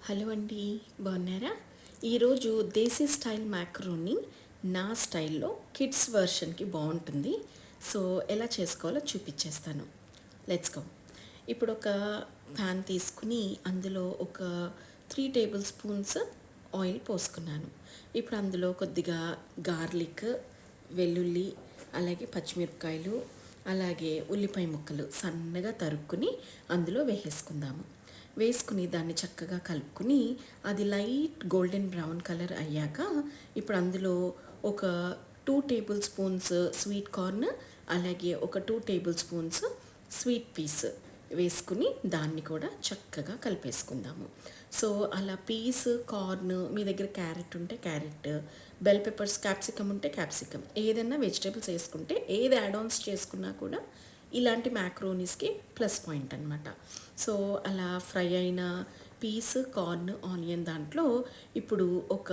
Hello అండి, బాగున్నారా? ఈరోజు దేశీ స్టైల్ మ్యాక్రోని నా స్టైల్లో కిడ్స్ వెర్షన్కి బాగుంటుంది. సో ఎలా చేసుకోవాలో చూపించేస్తాను. Let's go. ఇప్పుడు ఒక ప్యాన్ తీసుకుని అందులో ఒక 3 టేబుల్ స్పూన్స్ ఆయిల్ పోసుకున్నాను. ఇప్పుడు అందులో కొద్దిగా గార్లిక్, వెల్లుల్లి, అలాగే పచ్చిమిరపకాయలు, అలాగే ఉల్లిపాయ ముక్కలు సన్నగా తరుక్కుని అందులో వేసేసుకుందాము. వేసుకుని దాన్ని చక్కగా కలుపుకుని అది లైట్ గోల్డెన్ బ్రౌన్ కలర్ అయ్యాక ఇప్పుడు అందులో ఒక 2 టేబుల్ స్పూన్స్ స్వీట్ కార్న్, అలాగే ఒక 2 టేబుల్ స్పూన్స్ స్వీట్ పీస్ వేసుకుని దాన్ని కూడా చక్కగా కలిపేసుకుందాము. సో అలా పీస్, కార్న్, మీ దగ్గర క్యారెట్ ఉంటే క్యారెట్, బెల్ పెప్పర్స్, క్యాప్సికమ్ ఉంటే క్యాప్సికమ్, ఏదైనా వెజిటేబుల్స్ వేసుకుంటే ఏది యాడ్ ఆన్స్ చేసుకున్నా కూడా ఇలాంటి మ్యాక్రోనీస్కి ప్లస్ పాయింట్ అనమాట. సో అలా ఫ్రై అయిన పీస్, కార్న్, ఆనియన్ దాంట్లో ఇప్పుడు ఒక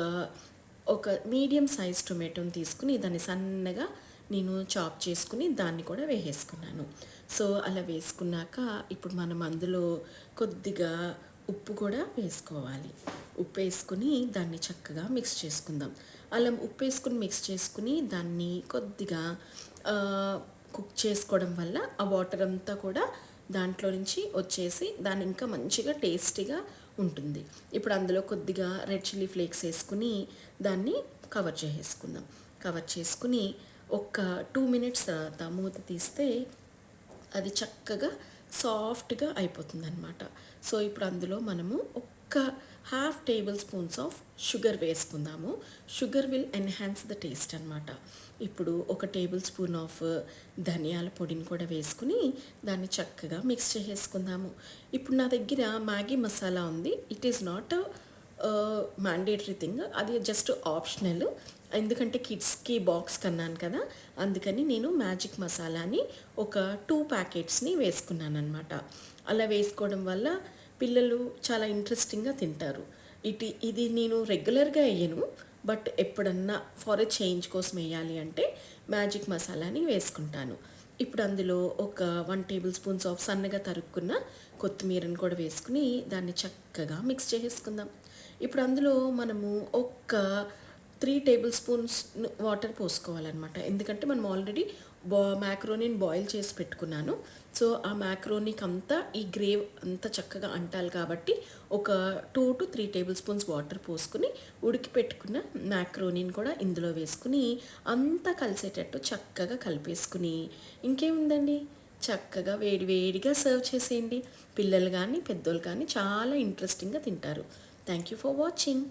ఒక మీడియం సైజ్ టొమాటోని తీసుకుని దాన్ని సన్నగా నేను చాప్ చేసుకుని దాన్ని కూడా వేసేసుకున్నాను. సో అలా వేసుకున్నాక ఇప్పుడు మనం అందులో కొద్దిగా ఉప్పు కూడా వేసుకోవాలి. ఉప్పు వేసుకుని దాన్ని చక్కగా మిక్స్ చేసుకుందాం. అలా ఉప్పు వేసుకుని మిక్స్ చేసుకుని దాన్ని కొద్దిగా కుక్ చేసుకోవడం వల్ల ఆ వాటర్ అంతా కూడా దాంట్లో నుంచి వచ్చేసి దాన్ని ఇంకా మంచిగా టేస్టీగా ఉంటుంది. ఇప్పుడు అందులో కొద్దిగా రెడ్ చిల్లీ ఫ్లేక్స్ వేసుకుని దాన్ని కవర్ చేసేసుకుందాం. కవర్ చేసుకుని ఒక 2 మినిట్స్ తర్వాత మూత తీస్తే అది చక్కగా సాఫ్ట్గా అయిపోతుంది అనమాట. సో ఇప్పుడు అందులో మనము ఒక్క 1/2 టేబుల్ స్పూన్స్ ఆఫ్ షుగర్ వేసుకుందాము. Sugar will enhance the taste అనమాట. ఇప్పుడు ఒక టేబుల్ స్పూన్ ఆఫ్ ధనియాల పొడిని కూడా వేసుకుని దాన్ని చక్కగా మిక్స్ చేసేసుకుందాము. ఇప్పుడు నా దగ్గర మ్యాగీ మసాలా ఉంది. It is not mandatory thing, అది జస్ట్ ఆప్షనల్. ఎందుకంటే కిడ్స్కి బాక్స్ కన్నాను కదా, అందుకని నేను మ్యాజిక్ మసాలాని ఒక 2 ప్యాకెట్స్ని వేసుకున్నాను అనమాట. అలా వేసుకోవడం వల్ల పిల్లలు చాలా ఇంట్రెస్టింగ్గా తింటారు. ఇది నేను రెగ్యులర్గా వేయను, బట్ ఎప్పుడన్నా ఫర్ ఎ చేంజ్ కోసం వేయాలి అంటే మ్యాజిక్ మసాలాని వేసుకుంటాను. ఇప్పుడు అందులో ఒక 1 టేబుల్ స్పూన్స్ ఆఫ్ సన్నగా తరుక్కున్న కొత్తిమీరని కూడా వేసుకుని దాన్ని చక్కగా మిక్స్ చేసేసుకుందాం. ఇప్పుడు అందులో మనము ఒక 3 టేబుల్ స్పూన్స్ వాటర్ పోసుకోవాలన్నమాట. ఎందుకంటే మనం ఆల్రెడీ మ్యాక్రోనీని బాయిల్ చేసి పెట్టుకున్నాను. సో ఆ మ్యాక్రోనీకి అంతా ఈ గ్రేవ్ అంతా చక్కగా అంటాలి కాబట్టి ఒక 2 to 3 టేబుల్ స్పూన్స్ వాటర్ పోసుకుని ఉడికి పెట్టుకున్న మ్యాక్రోనీని కూడా ఇందులో వేసుకుని అంతా కలిసేటట్టు చక్కగా కలిపేసుకుని ఇంకేముందండి, చక్కగా వేడి వేడిగా సర్వ్ చేసేయండి. పిల్లలు కానీ పెద్దోళ్ళు కానీ చాలా ఇంట్రెస్టింగ్గా తింటారు. Thank you for watching.